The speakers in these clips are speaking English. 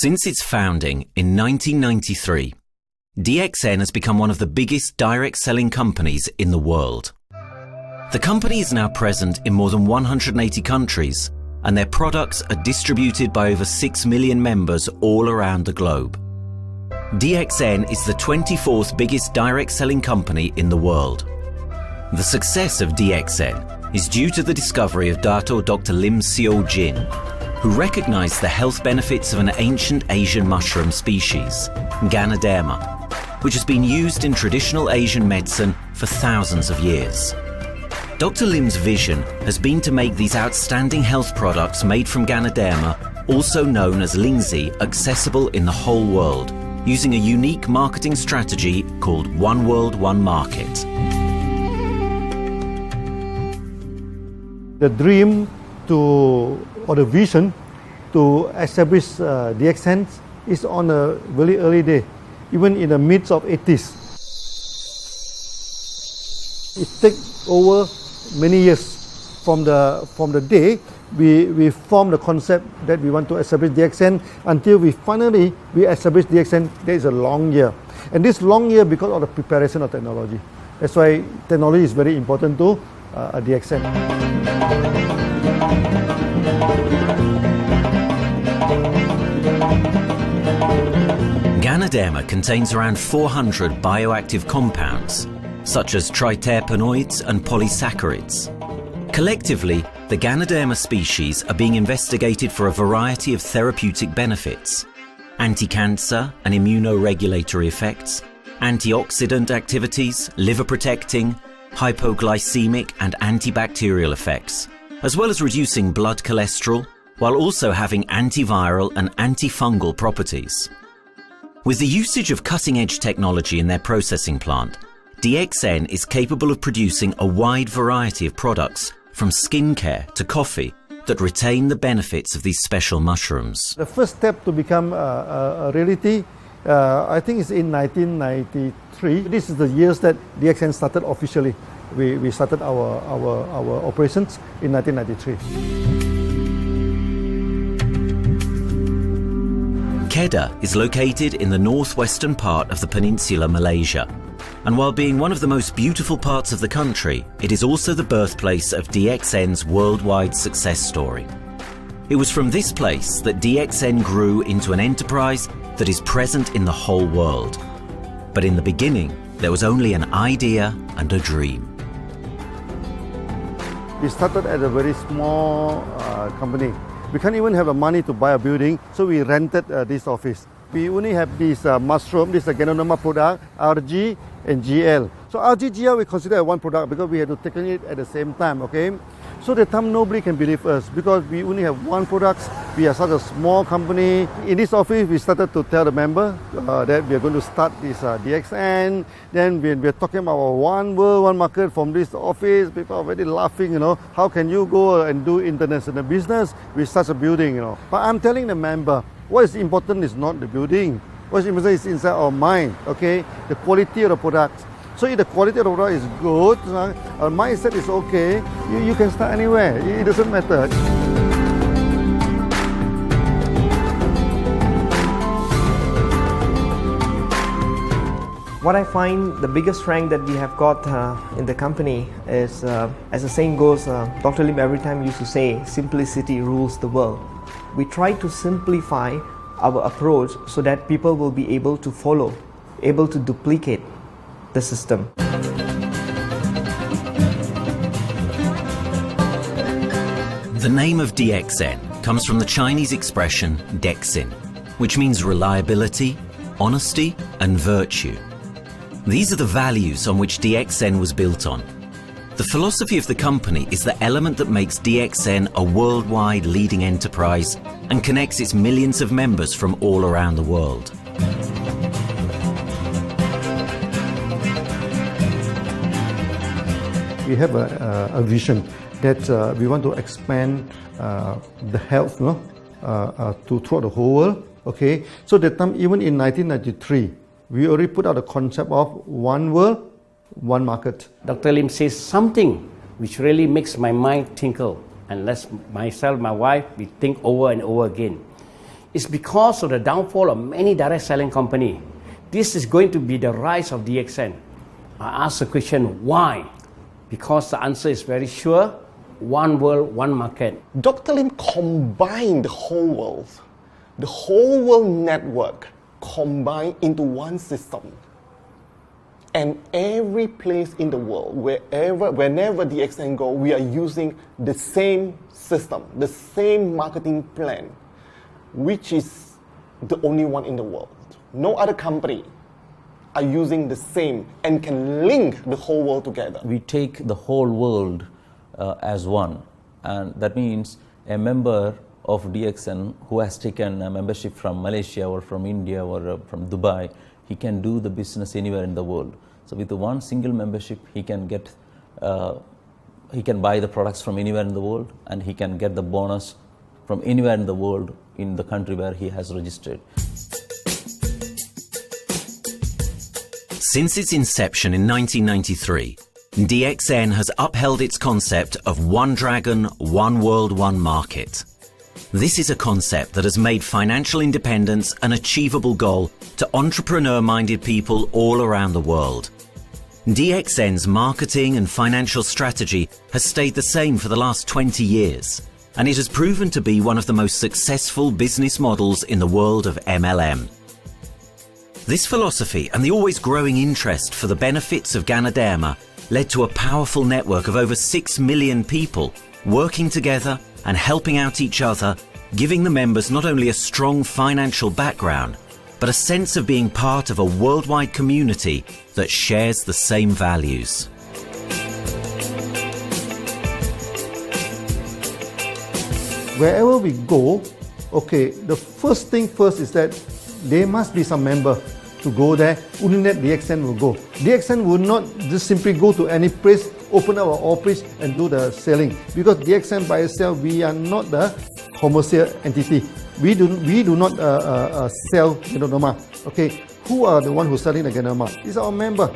Since its founding in 1993, DXN has become one of the biggest direct selling companies in the world. The company is now present in more than 180 countries, and their products are distributed by over 6 million members all around the globe. DXN is the 24th biggest direct selling company in the world. The success of DXN is due to the discovery of Dr. Lim Seo Jin, who recognized the health benefits of an ancient Asian mushroom species, Ganoderma, which has been used in traditional Asian medicine for thousands of years. Dr. Lim's vision has been to make these outstanding health products made from Ganoderma, also known as Lingzi, accessible in the whole world, using a unique marketing strategy called One World, One Market. The dream or the vision to establish DXN is on a very early day, even in the midst of 80s. It takes over many years from the day we formed the concept that we want to establish DXN until we finally establish DXN. There is a long year, and this long year because of the preparation of technology. That's why technology is very important to DXN. Ganoderma contains around 400 bioactive compounds, such as triterpenoids and polysaccharides. Collectively, the Ganoderma species are being investigated for a variety of therapeutic benefits: anti-cancer and immunoregulatory effects, antioxidant activities, liver protecting, hypoglycemic and antibacterial effects, as well as reducing blood cholesterol, while also having antiviral and antifungal properties. With the usage of cutting-edge technology in their processing plant, DXN is capable of producing a wide variety of products, from skincare to coffee, that retain the benefits of these special mushrooms. The first step to become a reality, I think, is in 1993. This is the years that DXN started officially. We started our operations in 1993. Kedah is located in the northwestern part of the peninsula Malaysia, and while being one of the most beautiful parts of the country, it is also the birthplace of DXN's worldwide success story. It was from this place that DXN grew into an enterprise that is present in the whole world. But in the beginning, there was only an idea and a dream. We started at a very small company. We can't even have the money to buy a building, so we rented this office. We only have this mushroom, this Ganoderma product, RG and GL. So RG, GL we consider one product because we had to take it at the same time, okay? So at the time nobody can believe us because we only have one product. We are such a small company. In this office, we started to tell the member that we are going to start this DXN. Then we are talking about one world, one market from this office. People are very laughing, you know. How can you go and do international business with such a building, you know? But I'm telling the member, what is important is not the building. What is important is inside our mind, okay? The quality of the product. So if the quality of the product is good, our mindset is okay, you can start anywhere. It doesn't matter. What I find the biggest strength that we have got in the company is, as the saying goes, Dr. Lim every time used to say, simplicity rules the world. We try to simplify our approach so that people will be able to follow, able to duplicate the system. The name of DXN comes from the Chinese expression DXN, which means reliability, honesty, and virtue. These are the values on which DXN was built on. The philosophy of the company is the element that makes DXN a worldwide leading enterprise and connects its millions of members from all around the world. We have a vision that we want to expand the health to throughout the whole world. Okay, so that time, even in 1993, we already put out the concept of one world, one market. Dr. Lim says something which really makes my mind tinkle, and lets myself, my wife, we think over and over again. It's because of the downfall of many direct selling companies. This is going to be the rise of DXN. I ask the question, why? Because the answer is very sure, one world, one market. Dr. Lim combined the whole world network combined into one system. And every place in the world, whenever DXN go, we are using the same system, the same marketing plan, which is the only one in the world. No other company are using the same and can link the whole world together. We take the whole world as one, and that means a member of DXN who has taken a membership from Malaysia or from India or from Dubai, he can do the business anywhere in the world. So with the one single membership, he can get, he can buy the products from anywhere in the world, and he can get the bonus from anywhere in the world in the country where he has registered. Since its inception in 1993, DXN has upheld its concept of one dragon, one world, one market. This is a concept that has made financial independence an achievable goal to entrepreneur-minded people all around the world. DXN's marketing and financial strategy has stayed the same for the last 20 years, and it has proven to be one of the most successful business models in the world of MLM. This philosophy and the always growing interest for the benefits of Ganoderma led to a powerful network of over 6 million people working together and helping out each other, giving the members not only a strong financial background, but a sense of being part of a worldwide community that shares the same values. Wherever we go, okay, the first thing first is that there must be some member to go there. Only that DXN will go. DXN will not just simply go to any place, open our office and do the selling. Because DXN by itself, we are not the commercial entity. We do not sell Ganoderma. Okay, who are the one who's selling the Ganoderma? It's our member.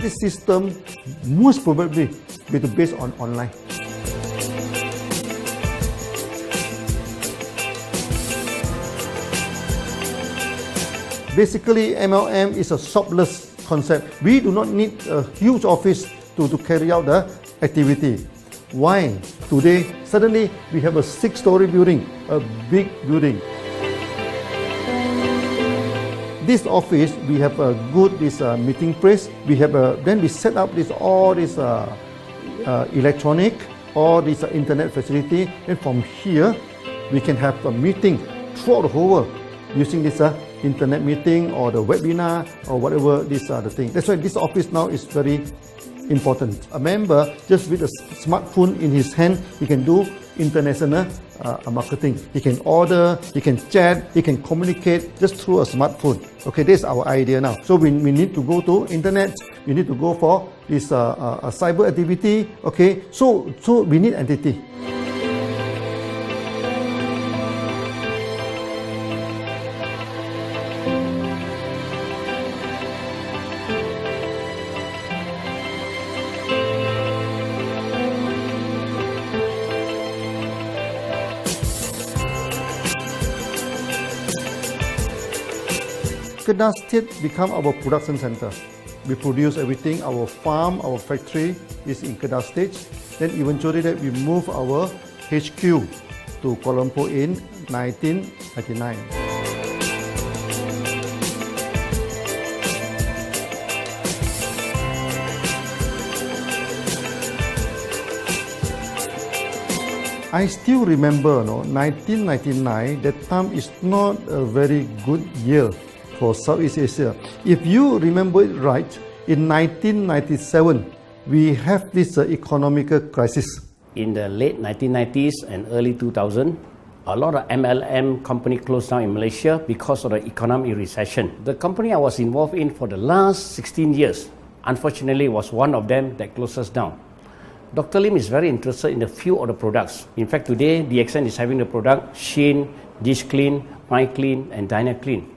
This system most probably will be based on online. Basically, MLM is a shopless concept. We do not need a huge office to carry out the activity. Why? Today, suddenly we have a 6-story building, a big building. This office, we have a good meeting place. We have then we set up all this electronic, all this internet facility, and from here we can have a meeting throughout the whole world using this internet meeting or the webinar or whatever these are the things. That's why this office now is very important. A member, just with a smartphone in his hand, he can do international marketing. He can order, he can chat, he can communicate just through a smartphone. Okay, this is our idea now. So we need to go to internet, we need to go for this cyber activity. Okay, so we need entity. Kedah State become our production center. We produce everything. Our farm, our factory is in Kedah State. Then eventually that we move our HQ to Kuala Lumpur in 1999. I still remember, 1999, that time is not a very good year for Southeast Asia. If you remember it right, in 1997, we have this economic crisis. In the late 1990s and early 2000, a lot of MLM company closed down in Malaysia because of the economic recession. The company I was involved in for the last 16 years, unfortunately, was one of them that closes down. Dr. Lim is very interested in a few of the products. In fact, today, DXN is having the product Sheen, Dish Clean, My Clean, and Dyna Clean.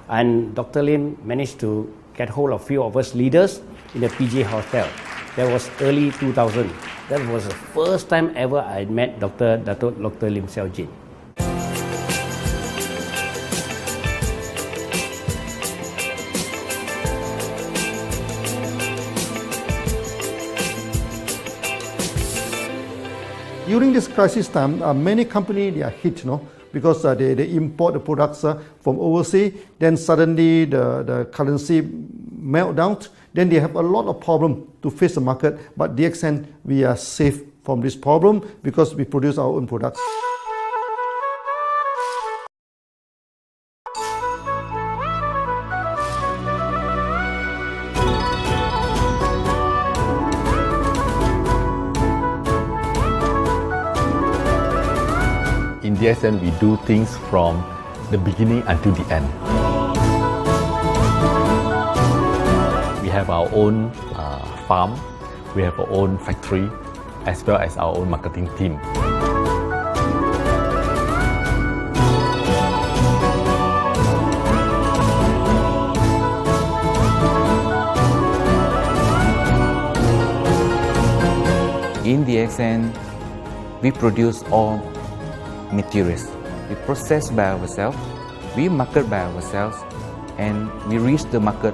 And Dr. Lim managed to get hold of a few of us leaders in the PJ Hotel. That was early 2000. That was the first time ever I met Dr. Lim Xiao Jin. During this crisis time, many companies they are hit, because they import the products from overseas. Then suddenly the currency melt down. Then they have a lot of problem to face the market. But DXN, we are safe from this problem because we produce our own products. In DXN, we do things from the beginning until the end. We have our own farm, we have our own factory, as well as our own marketing team. In DXN, we produce all materials. We process by ourselves, we market by ourselves, and we reach the market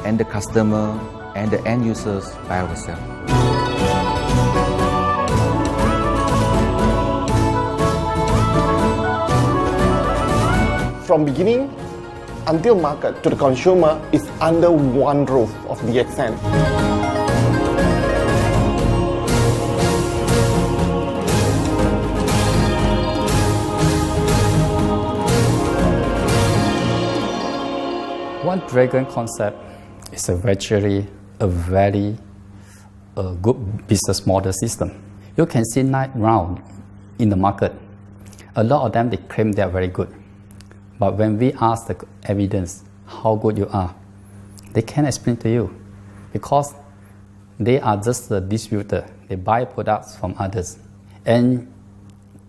and the customer and the end users by ourselves. From beginning until market to the consumer is under one roof of DXN. One Dragon concept is actually a very good business model system. You can see 9 rounds in the market. A lot of them, they claim they are very good. But when we ask the evidence how good you are, they can't explain to you because they are just a distributor. They buy products from others. And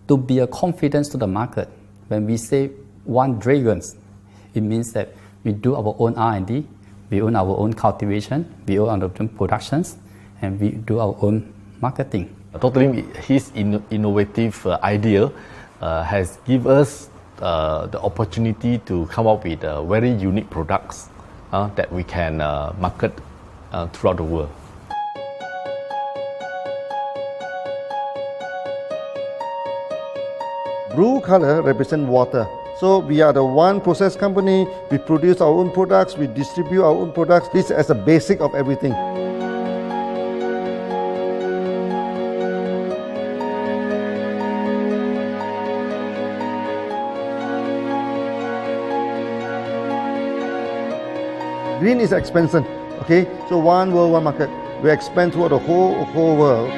to be a confidence to the market, when we say One Dragons, it means that we do our own R&D, we own our own cultivation, we own our own productions, and we do our own marketing. Totally, his innovative idea has given us the opportunity to come up with very unique products that we can market throughout the world. Blue color represents water. So we are the one process company, we produce our own products, we distribute our own products. This is a basic of everything. Green is expansion, okay? So one world, one market. We expand throughout the whole world.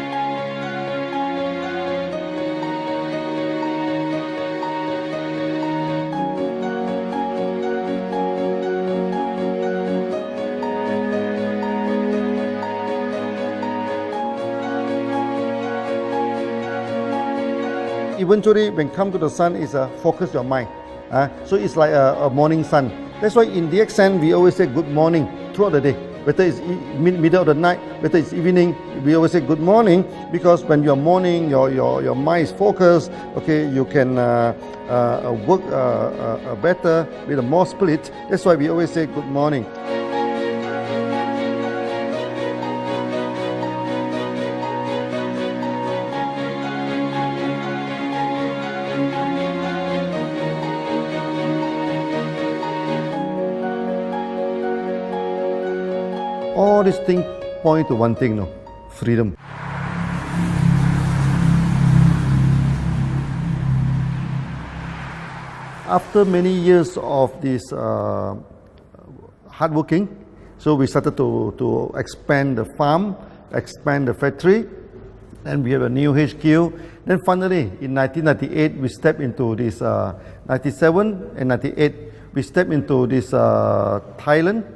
Eventually, when come to the sun, is focus your mind. So it's like a morning sun. That's why in DXN, we always say good morning throughout the day. Whether it's middle of the night, whether it's evening, we always say good morning because when you're morning, your mind is focused. Okay, you can work better with a more spirit. That's why we always say good morning. All these things point to one thing, freedom. After many years of this hard working, so we started to expand the farm, expand the factory, and we have a new HQ. Then finally, in 1998, we stepped into this, 97 and 98, we stepped into this Thailand.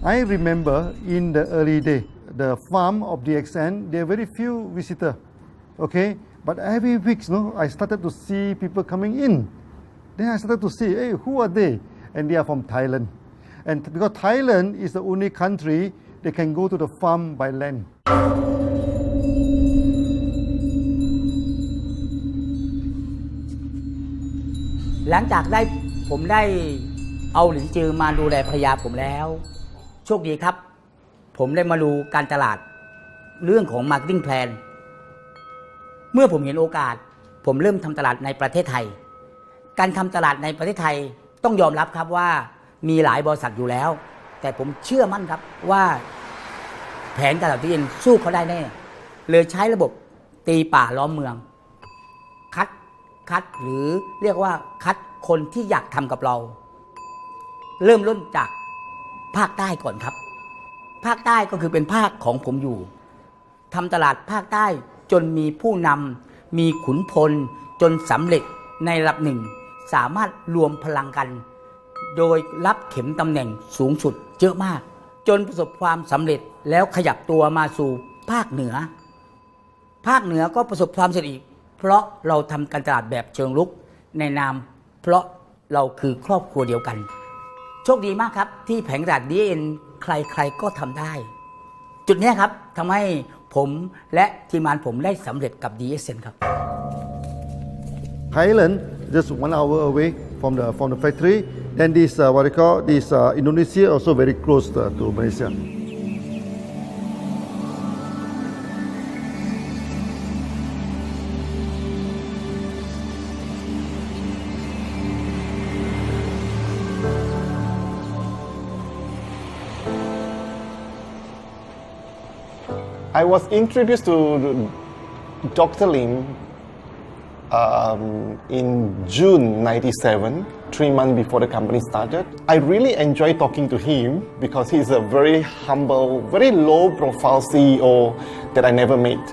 I remember in the early day, the farm of DXN, there are very few visitors, okay? But every week, I started to see people coming in. Then I started to see, hey, who are they? And they are from Thailand. And because Thailand is the only country they can go to the farm by land. หลังจากผมได้เอาหลินจือมาดูแลภรรยาผมแล้วโชคดีครับผมได้มาดูการตลาดเรื่องของ Marketing Plan เมื่อผมเห็นโอกาสผมเริ่มทำตลาดในประเทศไทยการทำตลาดในประเทศไทยต้องยอมรับครับว่ามีหลายบริษัทอยู่แล้วแต่ผมเชื่อมั่นครับว่าแผนการตลาดที่DXNสู้เขาได้แน่เลยใช้ระบบตีป่าล้อมเมืองคัดหรือเรียกว่าคัดคนที่อยากทำกับเราเริ่มต้นจากภาคใต้ก่อนครับภาคใต้ก็คือเป็นภาคของผมอยู่ทำตลาดภาคใต้จนมีผู้นำมีขุนพลจนสำเร็จในระดับหนึ่งสามารถรวมพลังกันโดยรับเข็มตำแหน่งสูงสุดเยอะมากจนประสบความสำเร็จแล้วขยับตัวมาสู่ภาคเหนือก็ประสบความสำเร็จอีกเพราะเราทำการตลาดแบบเชิงรุกในนามเพราะเราคือครอบครัวเดียวกันโชคดีมากครับที่แผงตลาดDXNใครๆก็ทำได้จุดนี้ครับทำให้ผมและทีมงานผมได้สำเร็จกับDXNครับ Thailand just 1 hour away from the factory. Then this what they call this Indonesia also very close to Malaysia. I was introduced to Dr. Lim in June '97, 3 months before the company started. I really enjoy talking to him because he's a very humble, very low-profile CEO that I never met.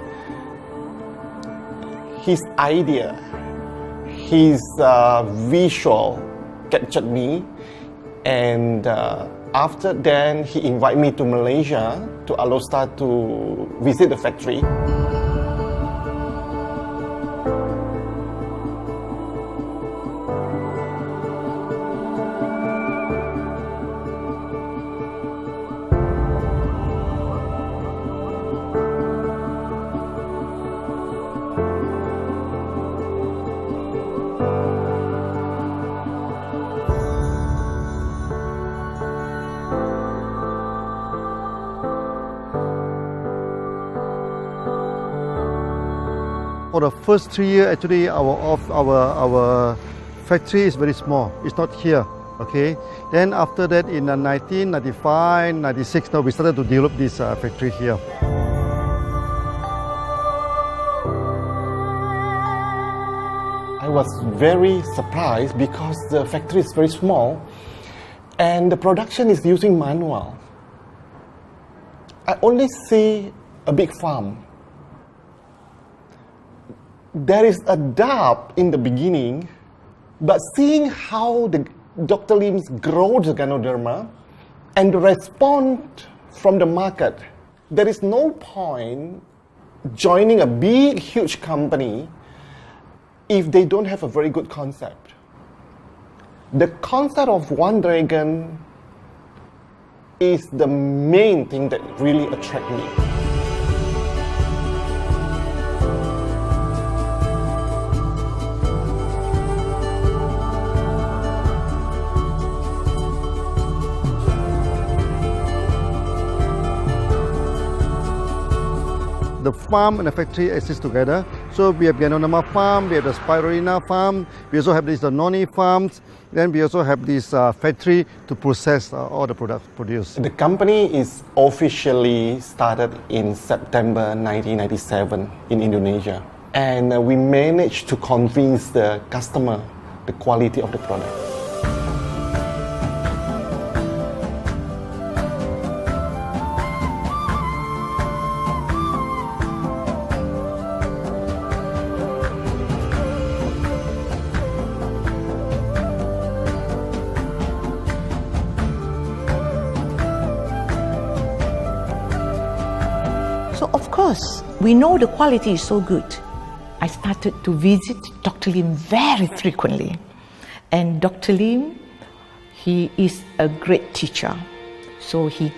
His idea, his visual captured me, and after then he invited me to Malaysia to Alostar to visit the factory. For the first 3 years, actually, our factory is very small. It's not here, okay. Then after that, in 1995, 96, now we started to develop this factory here. I was very surprised because the factory is very small and the production is using manual. I only see a big farm. There is a doubt in the beginning, but seeing how Dr. Lim's grow the Ganoderma and the response from the market, there is no point joining a big, huge company if they don't have a very good concept. The concept of One Dragon is the main thing that really attracts me. The farm and the factory exist together. So we have Ganoderma farm, we have the Spirulina farm, we also have these noni farms, then we also have this factory to process all the products produced. The company is officially started in September 1997 in Indonesia. And we managed to convince the customer the quality of the product. because we know the quality is so good, I started to visit Dr. Lim very frequently. And Dr. Lim, he is a great teacher. So he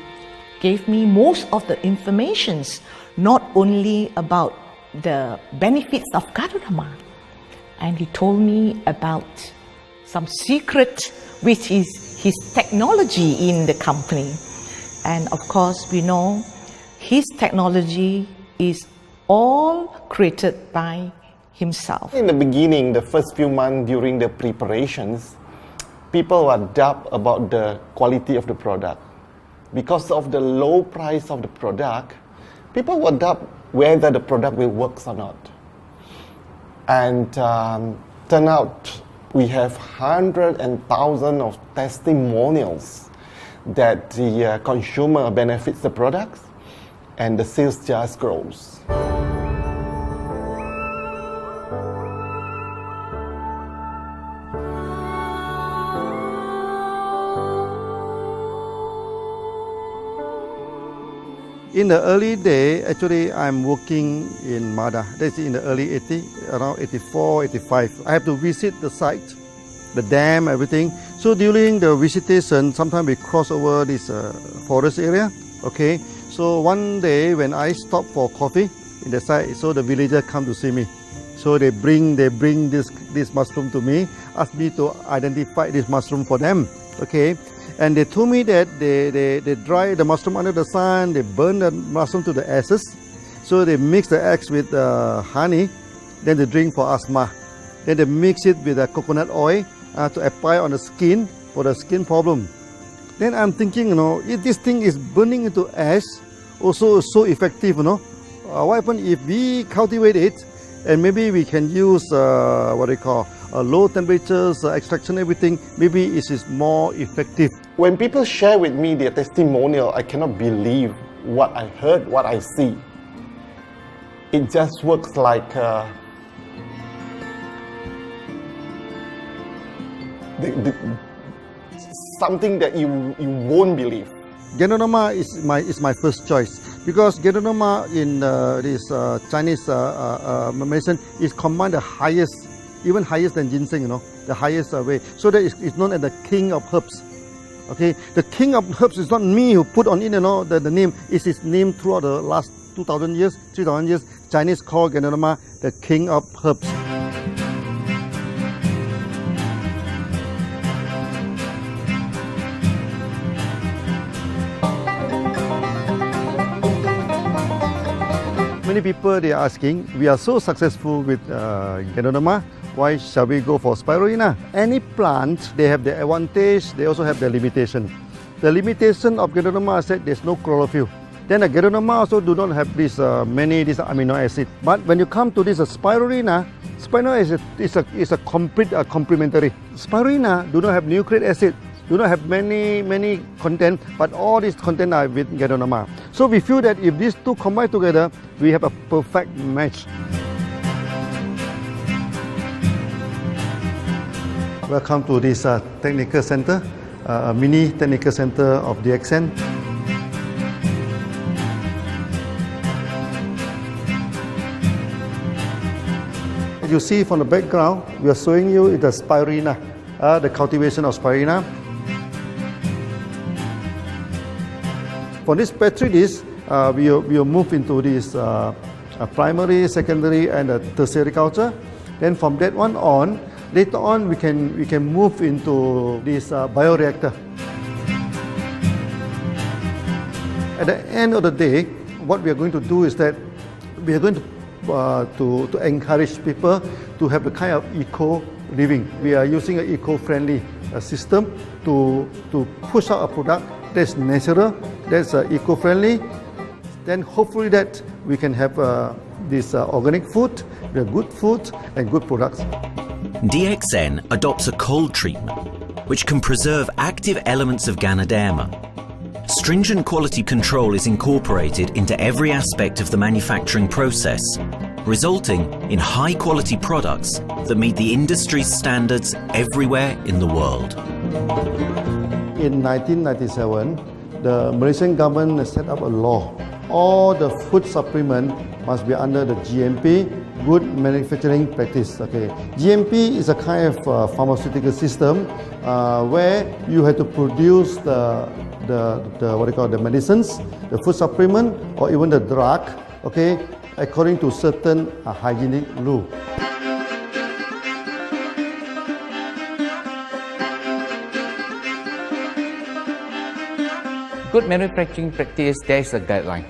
gave me most of the informations, not only about the benefits of Ganoderma, and he told me about some secret, which is his technology in the company. And of course, we know his technology is all created by himself. In the beginning, the first few months during the preparations, people were doubt about the quality of the product. Because of the low price of the product, people were doubt whether the product will work or not. And turn out we have hundreds and thousands of testimonials that the consumer benefits the products and the sales just grows. In the early day, actually, I'm working in Mada. That's in the early 80s, around 84, 85. I have to visit the site, the dam, everything. So during the visitation, sometimes we cross over this forest area. Okay. So one day when I stop for coffee in the site, so the villager come to see me. So they bring this mushroom to me, ask me to identify this mushroom for them. Okay. And they told me that they dry the mushroom under the sun, they burn the mushroom to the ashes. So they mix the eggs with honey, then they drink for asthma. Then they mix it with coconut oil to apply on the skin for the skin problem. Then I'm thinking, if this thing is burning into ash, also so effective, what happens if we cultivate it and maybe we can use low temperatures, extraction, everything, maybe it is more effective. When people share with me their testimonial, I cannot believe what I heard, what I see. It just works like something that you won't believe. Ganoderma is my first choice because Ganoderma in this Chinese medicine is combined the highest, even higher than ginseng, the highest way. So that it's known as the king of herbs. Okay, the king of herbs is not me who put on it, the name. It's his name throughout the last 2,000 years, 3,000 years. Chinese call Ganoderma the king of herbs. Many people they are asking, we are so successful with Ganoderma, why shall we go for spirulina? Any plant, they have their advantage, they also have their limitation. The limitation of Ganoderma is that there's no chlorophyll. Then the Ganoderma also do not have this many amino acid. But when you come to this spirulina is a complete complementary. Spirulina do not have nucleic acid, do not have many content, but all these content are with Ganoderma. So we feel that if these two combine together, we have a perfect match. Welcome to this technical center, a mini technical center of DXN. As you see from the background, we are showing you the spirulina, the cultivation of spirulina. For this petri dish, we will move into this primary, secondary, and tertiary culture. Then from that one on, later on we can move into this bioreactor. At the end of the day, what we are going to do is that we are going to encourage people to have the kind of eco living. We are using an eco-friendly system to push out a product that's natural, that's eco-friendly. Then hopefully that we can have this organic food, good food and good products. DXN adopts a cold treatment, which can preserve active elements of Ganoderma. Stringent quality control is incorporated into every aspect of the manufacturing process, resulting in high-quality products that meet the industry's standards everywhere in the world. In 1997, the Malaysian government set up a law all the food supplement must be under the GMP, good manufacturing practice. Okay, GMP is a kind of pharmaceutical system where you have to produce the what you call the medicines, the food supplement, or even the drug. Okay, according to certain hygienic rule. Good manufacturing practice, there is a guideline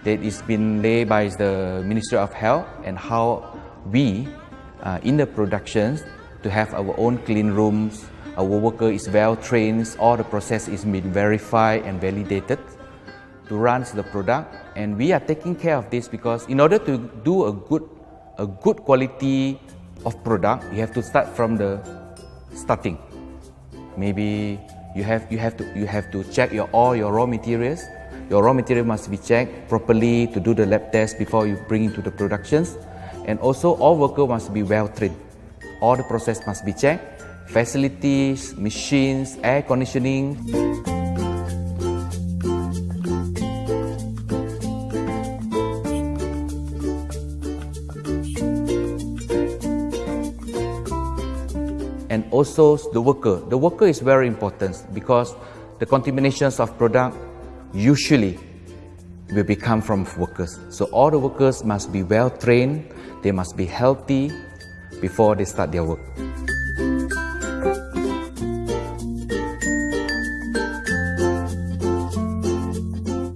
that is been laid by the Ministry of Health, and how we in the productions to have our own clean rooms, our worker is well trained, all the process is been verified and validated to run the product, and we are taking care of this because in order to do a good quality of product, you have to start from the starting. Maybe you have to check all your raw materials. Your raw material must be checked properly to do the lab test before you bring into the productions. And also all workers must be well trained. All the process must be checked. Facilities, machines, air conditioning. And also the worker. The worker is very important because the contaminations of product usually will become from workers. So all the workers must be well trained, they must be healthy before they start their work.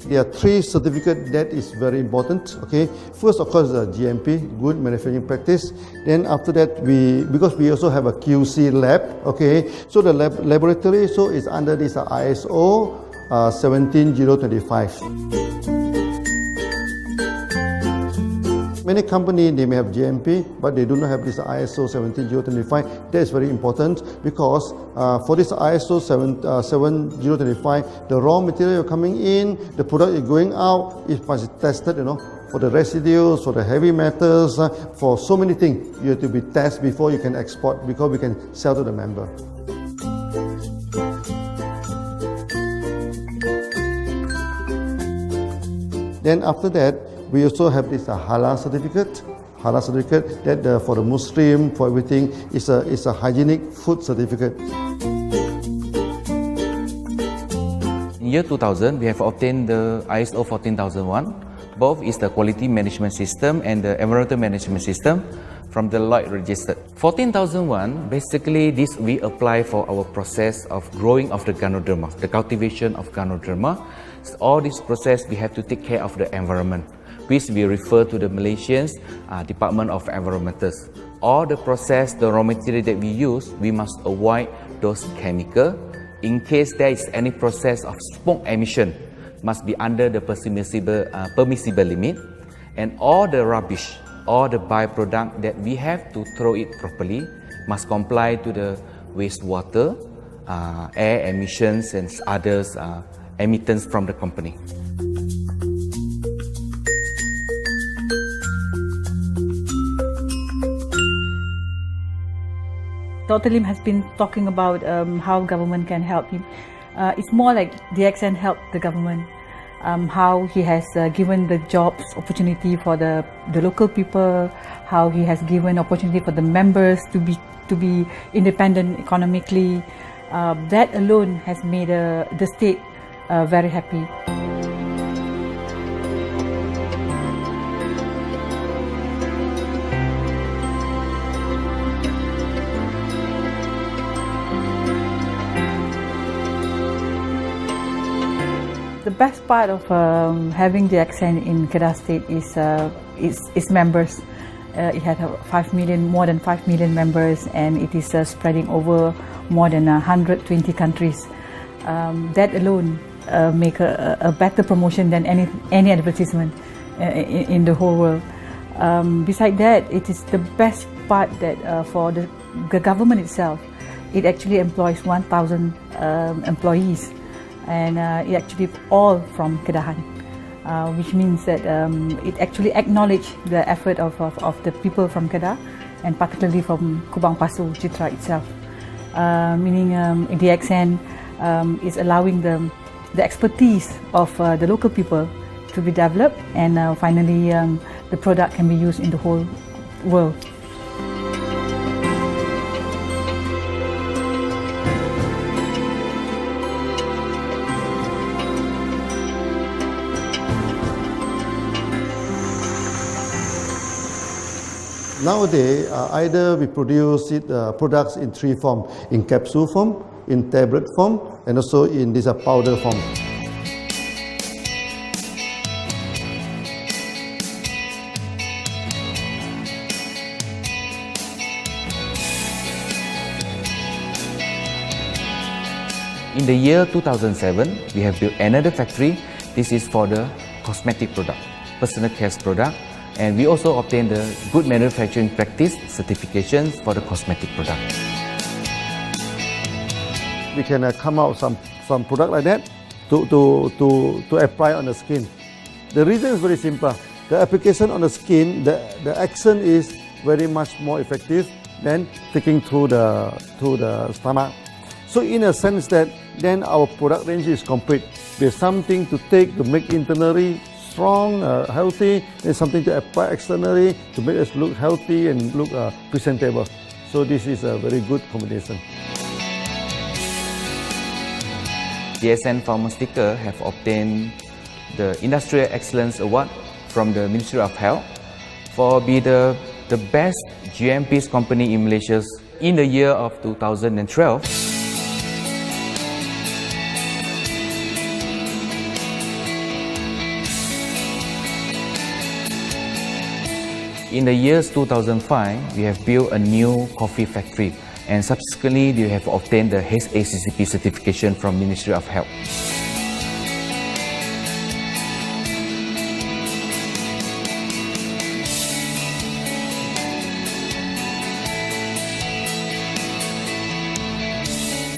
There are 3 certificates that is very important. Okay, first of course the GMP, good manufacturing practice. Then after that because we also have a QC lab. Okay, so the laboratory is under this ISO 17025. Many companies, they may have GMP, but they do not have this ISO 17025. That is very important because for this ISO 7025, the raw material coming in, the product is going out, it must be tested, for the residues, for the heavy metals, for so many things. You have to be tested before you can export, because we can sell to the member. Then after that, we also have this halal certificate. Halal certificate that for the Muslim, for everything, is a hygienic food certificate. In year 2000, we have obtained the ISO 14001. Both is the quality management system and the environmental management system from the Lloyd registered. 14001, basically this we apply for our process of growing of the Ganoderma, the cultivation of Ganoderma. So all this process we have to take care of the environment, which we refer to the Malaysians Department of Environmentals. All the process, the raw material that we use, we must avoid those chemicals. In case there is any process of smoke emission, must be under the permissible limit. And all the rubbish, all the byproduct that we have to throw it properly, must comply to the wastewater, air emissions and others emittance from the company. Dr. Lim has been talking about how government can help him. It's more like DXN helped the government, how he has given the jobs opportunity for the local people, how he has given opportunity for the members to be independent economically. That alone has made the state very happy. The best part of having DXN in Kedah State is its members. It had more than 5 million members, and it is spreading over more than 120 countries. That alone make a better promotion than any advertisement in the whole world. Besides that, it is the best part that for the government itself, it actually employs 1,000 employees, and it actually all from Kedahan, which means that it actually acknowledges the effort of the people from Kedah, and particularly from Kubang Pasu Citra itself. Meaning DXN is allowing the expertise of the local people to be developed, and finally the product can be used in the whole world. Nowadays, either we produce products in three forms: in capsule form, in tablet form, and also in this powder form. In the year 2007, we have built another factory. This is for the cosmetic product, personal care product, and we also obtained the Good Manufacturing Practice certifications for the cosmetic product. We can come out some product like that to apply on the skin. The reason is very simple. The application on the skin, the action is very much more effective than taking through the stomach. So in a sense that then our product range is complete. There's something to take to make internally strong, healthy. There's something to apply externally to make us look healthy and look presentable. So this is a very good combination. DXN Pharmaceutical have obtained the Industrial Excellence Award from the Ministry of Health for being the best GMP company in Malaysia in the year of 2012. In the years 2005, we have built a new coffee factory, and subsequently we have obtained the HACCP certification from Ministry of Health.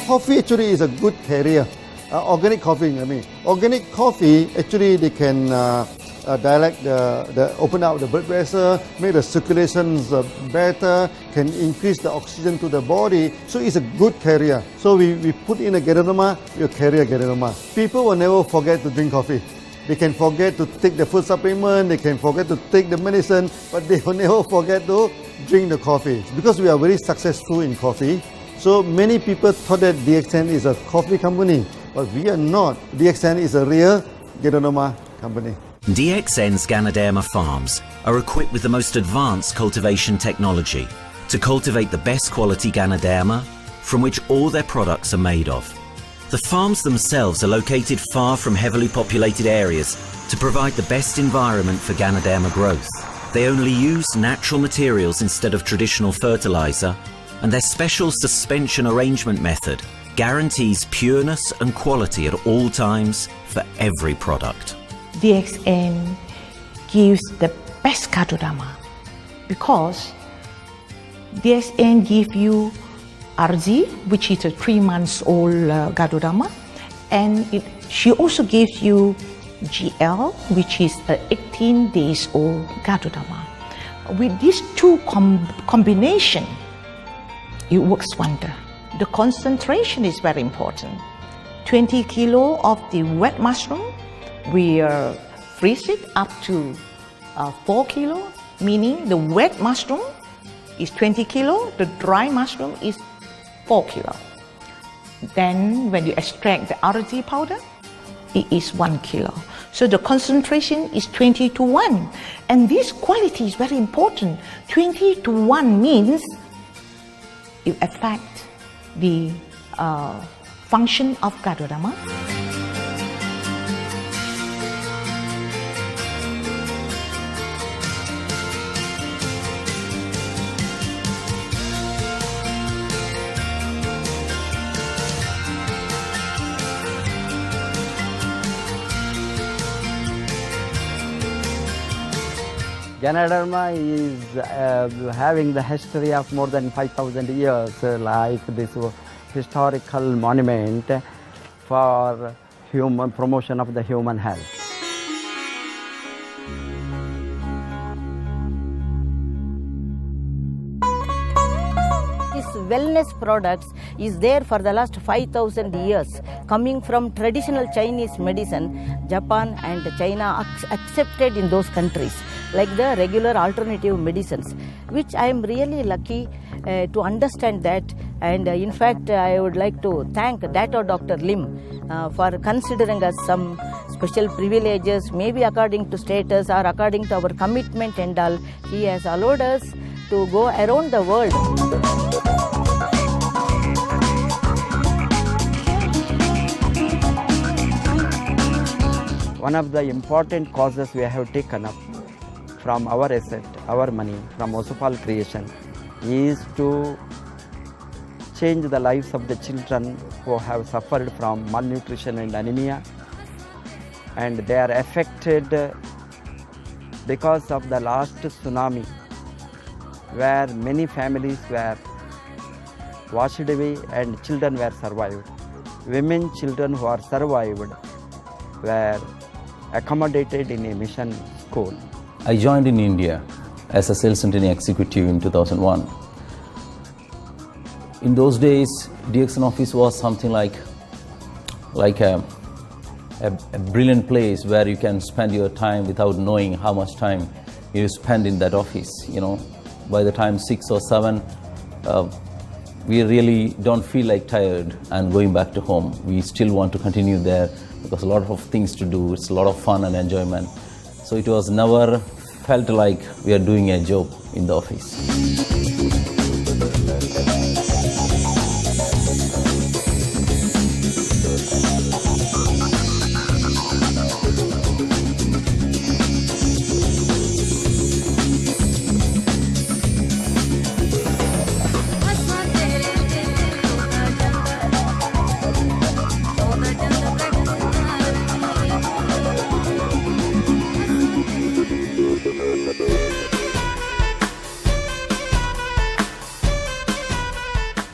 Coffee actually is a good carrier. Organic coffee, Organic coffee, actually they can dilate open up the blood vessel, make the circulation better, can increase the oxygen to the body. So it's a good carrier. So we put in a Ganoderma, we carry a Ganoderma. People will never forget to drink coffee. They can forget to take the food supplement, they can forget to take the medicine, but they will never forget to drink the coffee. Because we are very successful in coffee. So many people thought that DXN is a coffee company, but we are not. DXN is a real Ganoderma company. DXN's Ganoderma farms are equipped with the most advanced cultivation technology to cultivate the best quality Ganoderma from which all their products are made of. The farms themselves are located far from heavily populated areas to provide the best environment for Ganoderma growth. They only use natural materials instead of traditional fertilizer, and their special suspension arrangement method guarantees pureness and quality at all times for every product. DXN gives the best Ganoderma because DXN gives you RZ, which is a 3 months old Ganoderma, and she also gives you GL, which is a 18 days old Ganoderma. With these two combination, it works wonder. The concentration is very important. 20 kilo of the wet mushroom, we freeze it up to 4 kilo, meaning the wet mushroom is 20 kilo, the dry mushroom is 4 kilo. Then when you extract the RZ powder, it is 1 kilo. So the concentration is 20 to 1. And this quality is very important. 20 to 1 means it affects the function of Ganoderma. Ganoderma is having the history of more than 5,000 years, like this historical monument for human promotion of the human health. This wellness products is there for the last 5,000 years, coming from traditional Chinese medicine. Japan and China accepted in those countries, like the regular alternative medicines, which I am really lucky to understand that. And in fact, I would like to thank Dr. Lim for considering us some special privileges, maybe according to status or according to our commitment and all. He has allowed us to go around the world. One of the important causes we have taken up from our asset, our money, from Osopal creation, is to change the lives of the children who have suffered from malnutrition and anemia, and they are affected because of the last tsunami, where many families were washed away and children were survived. Women, children who are survived were accommodated in a mission school. I joined in India as a sales and training executive in 2001. In those days, DXN office was something like a brilliant place where you can spend your time without knowing how much time you spend in that office. You know, by the time 6 or 7, we really don't feel like tired and going back to home. We still want to continue there because a lot of things to do. It's a lot of fun and enjoyment. So it was never felt like we are doing a job in the office.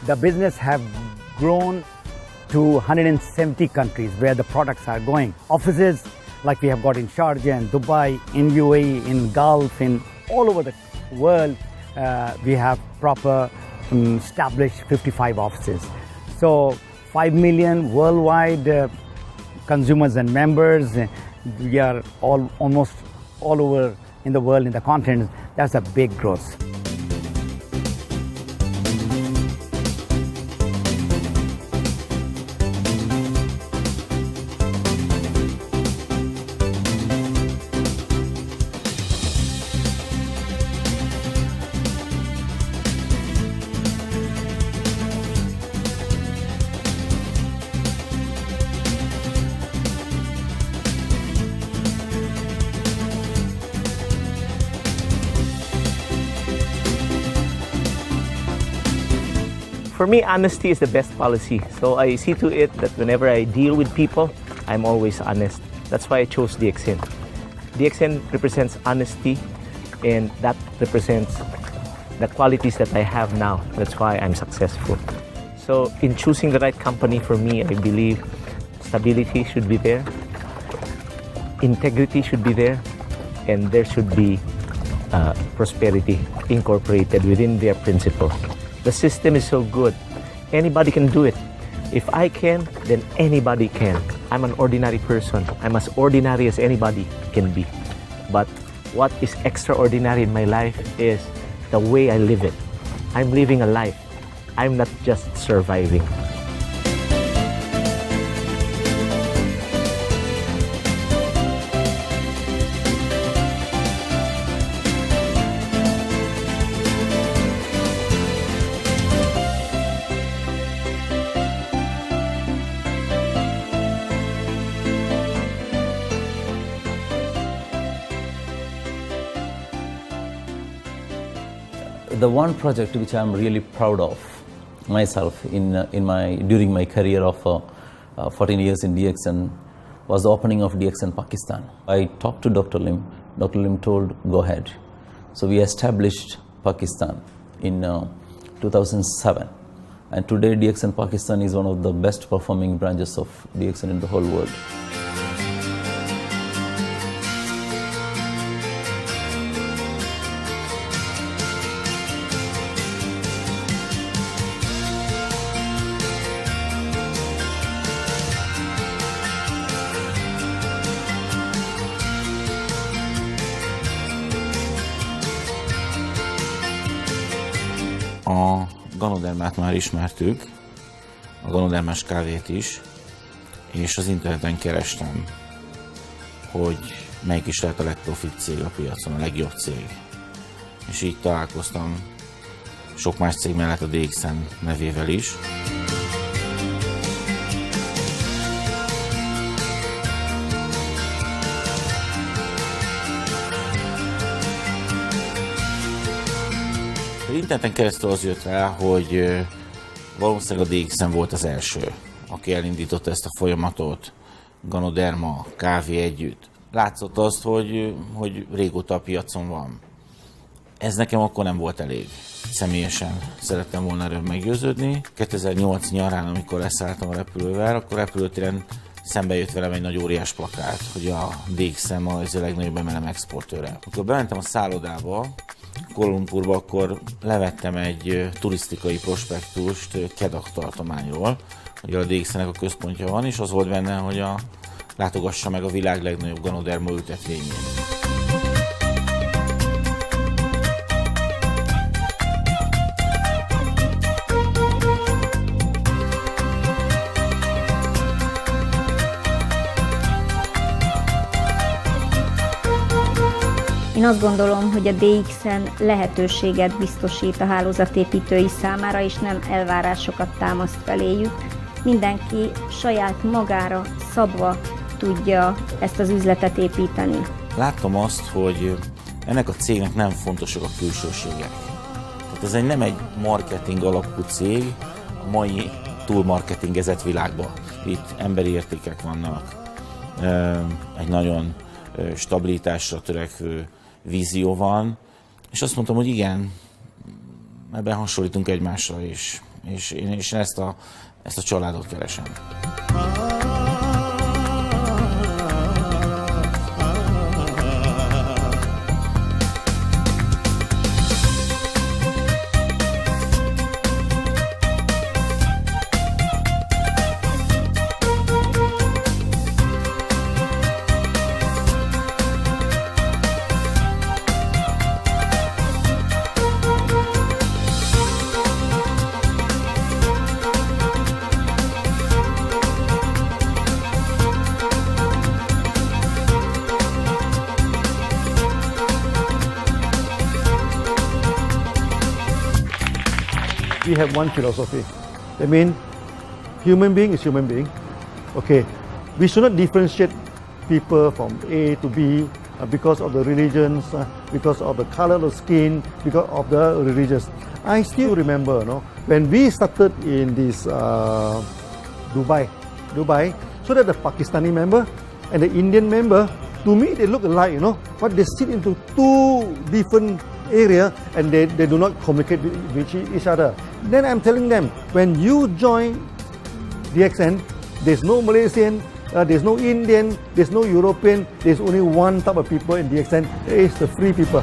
The business have grown to 170 countries where the products are going. Offices like we have got in Sharjah and Dubai, in UAE, in Gulf, in all over the world, we have proper established 55 offices. So 5 million worldwide consumers and members. We are almost all over in the world, in the continent. That's a big growth. For me, honesty is the best policy. So I see to it that whenever I deal with people, I'm always honest. That's why I chose DXN. DXN represents honesty, and that represents the qualities that I have now. That's why I'm successful. So in choosing the right company for me, I believe stability should be there, integrity should be there, and there should be prosperity incorporated within their principle. The system is so good. Anybody can do it. If I can, then anybody can. I'm an ordinary person. I'm as ordinary as anybody can be. But what is extraordinary in my life is the way I live it. I'm living a life. I'm not just surviving. The one project which I'm really proud of myself during my career of 14 years in DXN was the opening of DXN Pakistan. I talked to Dr. Lim. Dr. Lim told, go ahead. So we established Pakistan in 2007. And today DXN Pakistan is one of the best performing branches of DXN in the whole world. A Ganodermát már ismertük, a Ganodermás kávét is, és az interneten kerestem, hogy melyik is lehet a legprofit cég a piacon, a legjobb cég. És így találkoztam sok más cég mellett a DXN nevével is. Az interneten keresztül az jött rá, hogy valószínűleg a DXN volt az első, aki elindította ezt a folyamatot, Ganoderma, kávé együtt. Látszott azt, hogy régóta a piacon van. Ez nekem akkor nem volt elég. Személyesen szerettem volna erről meggyőződni. 2008 nyarán, amikor leszálltam a repülővel, akkor repülőtéren szembe jött velem egy nagy óriás plakát, hogy a DXN ma az a legnagyobb MLM exportőre. Amikor bementem a szállodába, Kuala Lumpurba, akkor levettem egy turisztikai prospektust Kedah tartományról, hogy a DXN-nek a központja van, és az volt benne, hogy látogassa meg a világ legnagyobb Ganoderma ültetvényét. Én azt gondolom, hogy a DXN lehetőséget biztosít a hálózatépítői számára, és nem elvárásokat támaszt feléjük. Mindenki saját magára szabva tudja ezt az üzletet építeni. Láttam azt, hogy ennek a cégnek nem fontosak a külsőségek. Tehát ez nem egy marketing alapú cég a mai túlmarketingezett világban. Itt emberi értékek vannak, egy nagyon stabilitásra törekvő vízió van, és azt mondtam, hogy igen, ebben hasonlítunk egymásra is, és én ezt a családot keresem. We have one philosophy. I mean, human being is human being. Okay, we should not differentiate people from A to B because of the religions, because of the color of skin, because of the religions. I still remember, when we started in this Dubai, so that the Pakistani member and the Indian member, to me they look alike, but they sit into two different area and they do not communicate with each other. Then I'm telling them, when you join DXN, there's no Malaysian, there's no Indian, there's no European, there's only one type of people in DXN, it's the free people.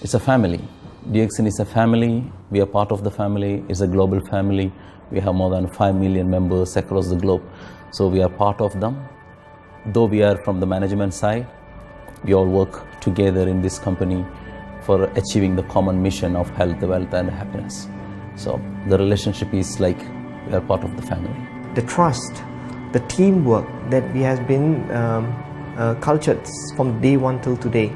It's a family. DXN is a family. We are part of the family. It's a global family. We have more than 5 million members across the globe. So we are part of them. Though we are from the management side, we all work together in this company for achieving the common mission of health, wealth and happiness. So the relationship is like we are part of the family. The trust, the teamwork that we has been cultured from day one till today.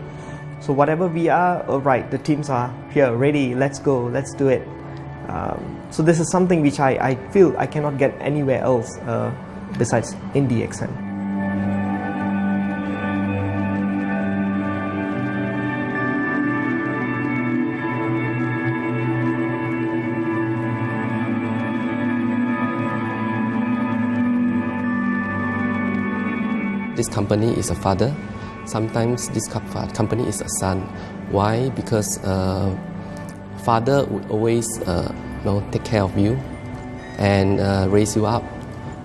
So whatever we are, right, the teams are here, ready, let's go, let's do it. So this is something which I feel I cannot get anywhere else besides in DXN. This company is a father. Sometimes this company is a son. Why? Because father would always take care of you, and raise you up.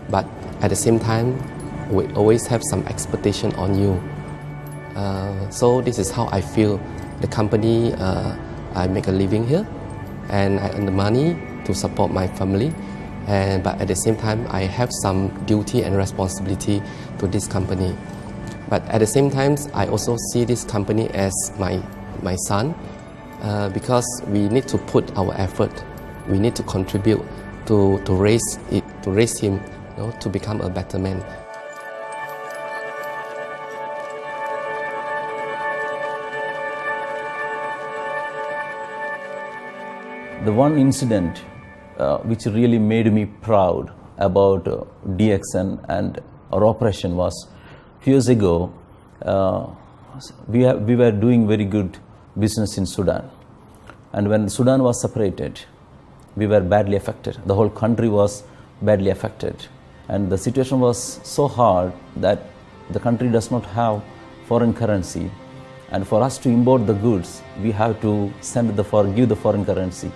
But at the same time, we always have some expectation on you. So this is how I feel. The company, I make a living here, and I earn the money to support my family. But at the same time, I have some duty and responsibility to this company. But at the same time, I also see this company as my son, because we need to put our effort. We need to contribute to raise him, to become a better man. The one incident which really made me proud about DXN and our operation was a few years ago. We were doing very good business in Sudan, and when Sudan was separated, we were badly affected. The whole country was badly affected, and the situation was so hard that the country does not have foreign currency, and for us to import the goods, we have to give the foreign currency.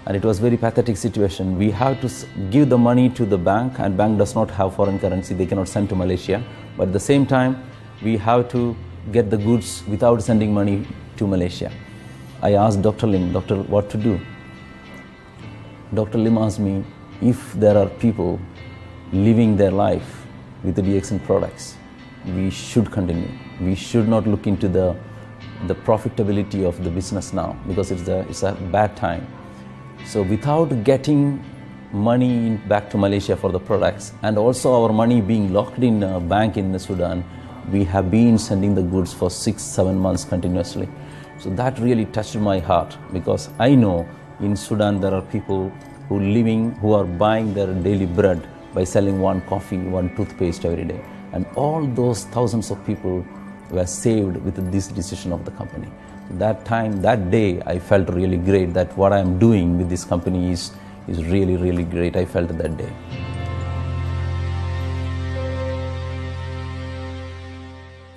And it was very pathetic situation. We have to give the money to the bank, and bank does not have foreign currency. They cannot send to Malaysia. But at the same time, we have to get the goods without sending money to Malaysia. I asked Dr. Lim, doctor, what to do? Dr. Lim asked me if there are people living their life with the DXN products, we should continue. We should not look into the profitability of the business now, because it's a bad time. So without getting money back to Malaysia for the products, and also our money being locked in a bank in Sudan, we have been sending the goods for 6-7 months continuously. So that really touched my heart, because I know in Sudan there are people who are buying their daily bread by selling one coffee, one toothpaste every day. And all those thousands of people were saved with this decision of the company. That day, I felt really great that what I am doing with this company is really, really great. I felt that day.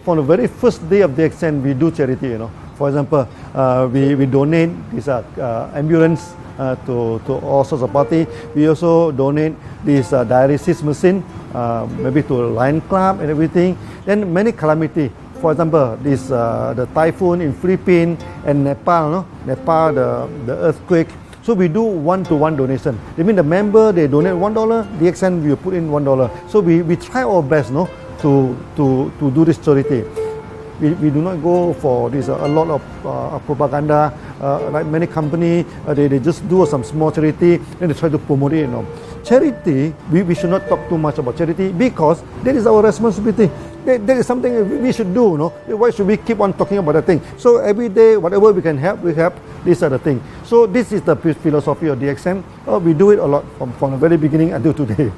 From the very first day of DXN, we do charity. For example, we donate this ambulance to all sorts of party. We also donate this dialysis machine, maybe to Lion Club and everything. Then many calamity. For example, the typhoon in Philippines and Nepal, the earthquake. So we do one-to-one donation. That means the member, they donate $1, DXN will put in $1. So we try our best to do this charity. We do not go for this a lot of propaganda, like many companies, they just do some small charity, then they try to promote it. Charity, we should not talk too much about charity, because that is our responsibility. That is something we should do. Why should we keep on talking about that thing? So every day, whatever we can help, we help. These are the things. So this is the philosophy of DXN. We do it a lot from the very beginning until today.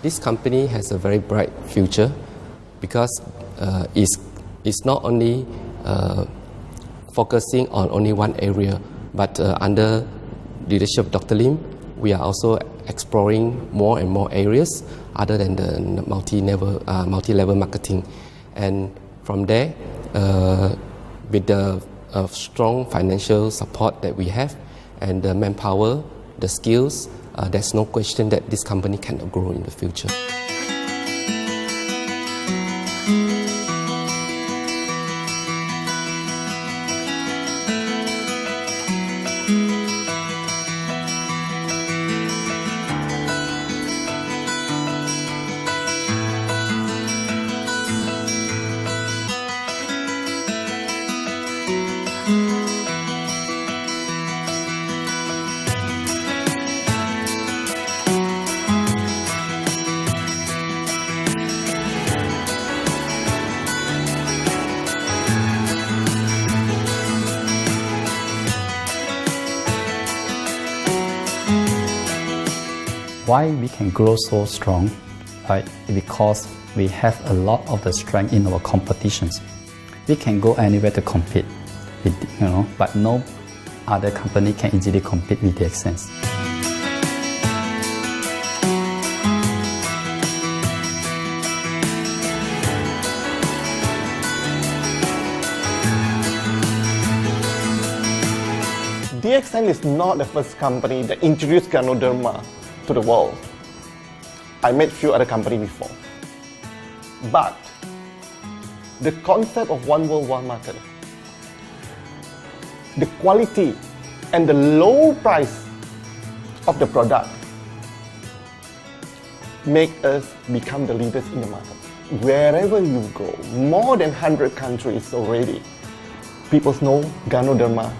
This company has a very bright future, because it's not only focusing on only one area, but under leadership of Dr. Lim, we are also exploring more and more areas other than the multi-level marketing. And from there, with the strong financial support that we have and the manpower, the skills, there's no question that this company can grow in the future. Why we can grow so strong? Right? Because we have a lot of the strength in our competitions. We can go anywhere to compete, but no other company can easily compete with DXN. DXN is not the first company that introduced Ganoderma to the world. I met few other companies before. But the concept of one world, one market, the quality and the low price of the product make us become the leaders in the market. Wherever you go, more than 100 countries already, people know Ganoderma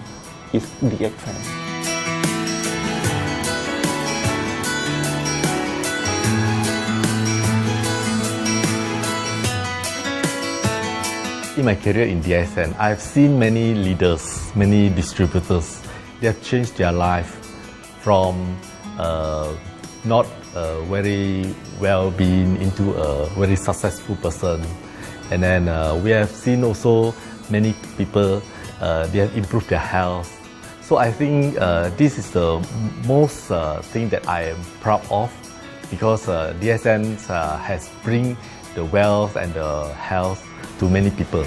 is DXN. In my career in DXN, I've seen many leaders, many distributors. They have changed their life from not very well-being into a very successful person. And then we have seen also many people, they have improved their health. So I think this is the most thing that I am proud of, because DXN has bring the wealth and the health to many people.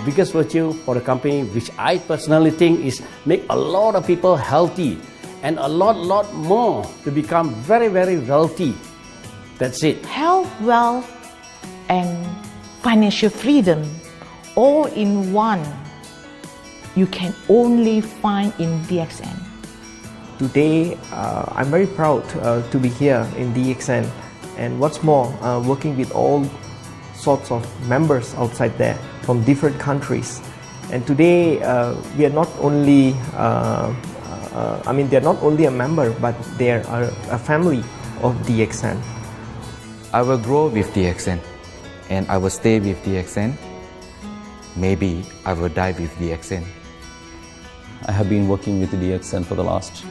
Biggest virtue for the company, which I personally think is make a lot of people healthy and a lot more to become very wealthy. That's it. Health, wealth, and financial freedom all in one. You can only find in DXN. Today, I'm very proud to be here in DXN, and what's more, working with all sorts of members outside there from different countries. And today, we are not only, they're not only a member, but they are a family of DXN. I will grow with DXN, and I will stay with DXN. Maybe I will die with DXN. I have been working with DXN for the last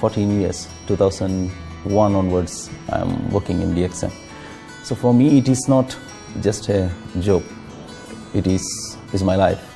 14 years. 2001 onwards, I am working in DXN. So for me, it is not just a job. It is my life.